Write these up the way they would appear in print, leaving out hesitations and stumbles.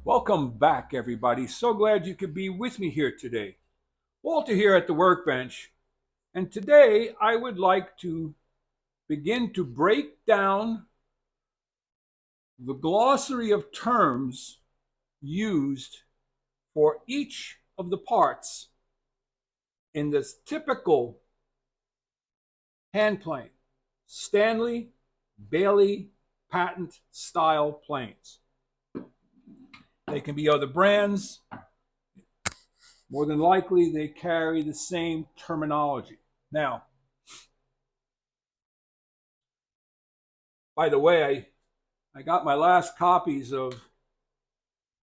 Welcome back, everybody. So glad you could be with me here today. Walter here at the workbench, and today I would like to begin to break down the glossary of terms used for each of the parts in this typical hand plane, Stanley, Bailey, patent style planes. They can be other brands. More than likely, they carry the same terminology. Now, by the way, I got my last copies of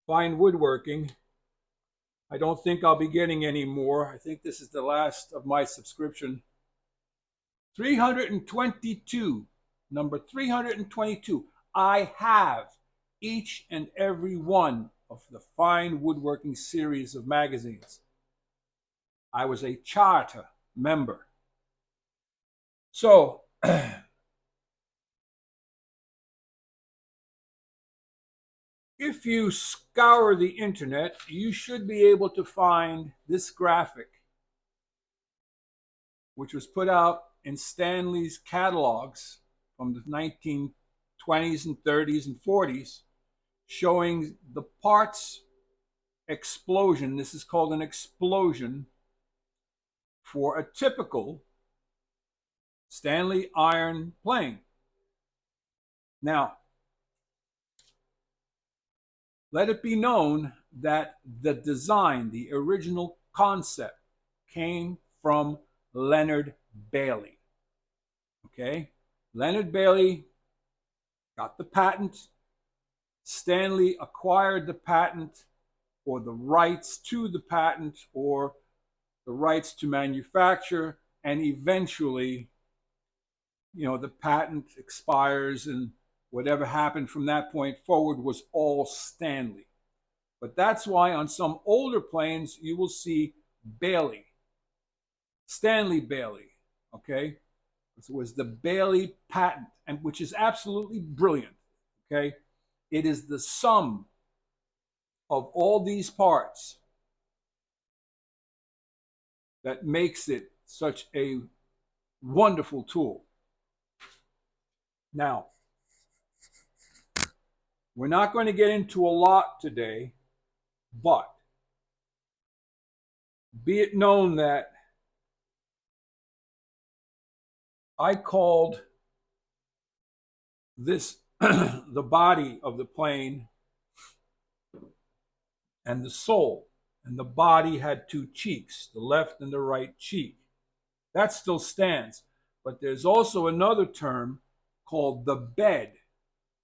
Fine Woodworking. I don't think I'll be getting any more. I think this is the last of my subscription. 322, number 322. I have each and every one of the Fine Woodworking series of magazines. I was a charter member. So, if you scour the internet, you should be able to find this graphic, which was put out in Stanley's catalogs from the 1920s and 30s and 40s, showing the parts explosion. This is called an explosion for a typical Stanley iron plane. Now, let it be known that the design, the original concept, came from Leonard Bailey. Okay? Leonard Bailey got the patent. Stanley acquired the patent or the rights to the patent or the rights to manufacture, and eventually, the patent expires, and whatever happened from that point forward was all Stanley. But that's why on some older planes you will see Bailey, Stanley Bailey, okay? It was the Bailey patent, and which is absolutely brilliant, okay? It is the sum of all these parts that makes it such a wonderful tool. Now, we're not going to get into a lot today, but be it known that I called this the body of the plane and the soul. And the body had two cheeks, the left and the right cheek. That still stands. But there's also another term called the bed.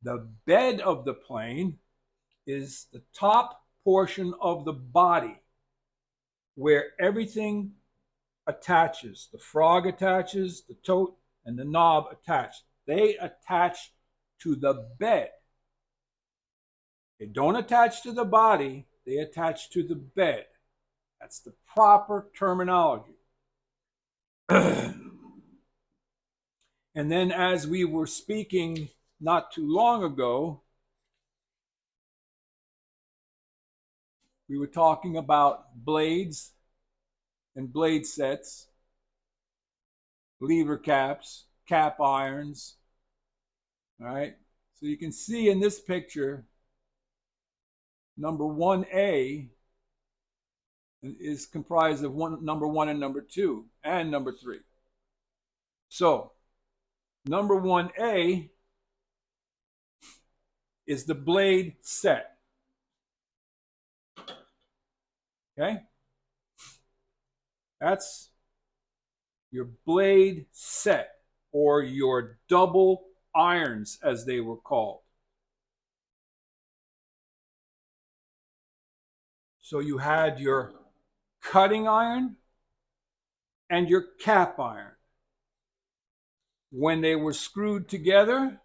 The bed of the plane is the top portion of the body where everything attaches. The frog attaches, the tote and the knob attach. They attach to the bed. They don't attach to the body, they attach to the bed. That's the proper terminology. And then, as we were speaking not too long ago, we were talking about blades and blade sets, lever caps, cap irons. All right. So you can see in this picture, number 1A is comprised of number 1 and number 2 and number 3. So number 1A is the blade set. Okay? That's your blade set, or your double irons, as they were called. So you had your cutting iron and your cap iron. When they were screwed together,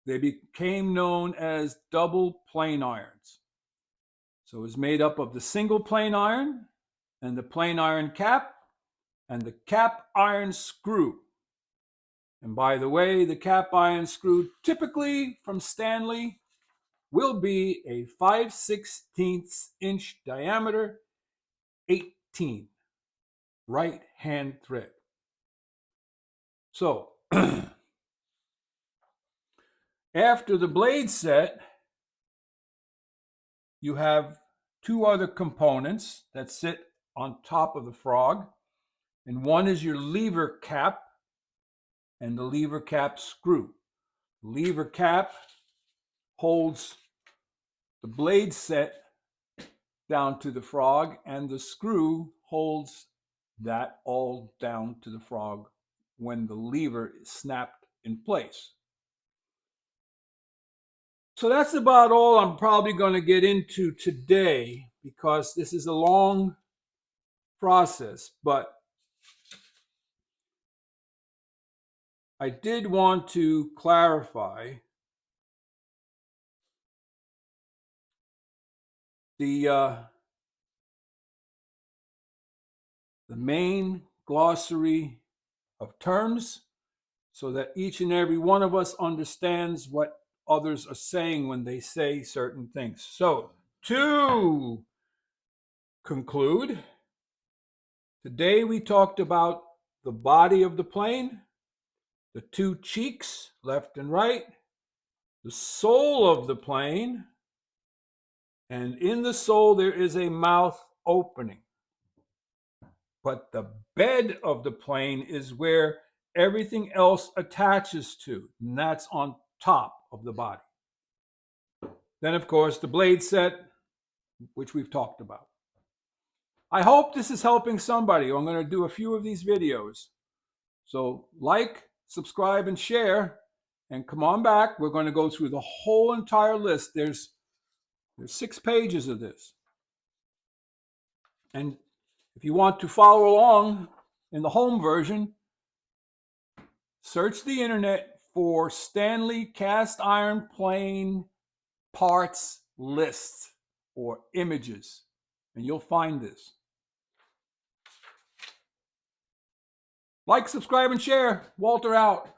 they became known as double plane irons. So it was made up of the single plane iron and the plane iron cap and the cap iron screw. And by the way, the cap iron screw typically from Stanley will be a 5/16 inch diameter, 18 right hand thread. So after the blade set, you have two other components that sit on top of the frog, and one is your lever cap and the lever cap screw. The lever cap holds the blade set down to the frog, and the screw holds that all down to the frog when the lever is snapped in place. So that's about all I'm probably going to get into today, because this is a long process, but I did want to clarify the main glossary of terms, so that each and every one of us understands what others are saying when they say certain things. So, to conclude, today we talked about the body of the plane, the two cheeks, left and right, the sole of the plane, and in the sole there is a mouth opening. But the bed of the plane is where everything else attaches to, and that's on top of the body. Then, of course, the blade set, which we've talked about. I hope this is helping somebody. I'm going to do a few of these videos. So like, subscribe, and share, and come on back. We're going to go through the whole entire list. There's 6 pages of this. And if you want to follow along in the home version, search the internet for Stanley cast iron plane parts list or images, and you'll find this. Like, subscribe, and share. Walter out.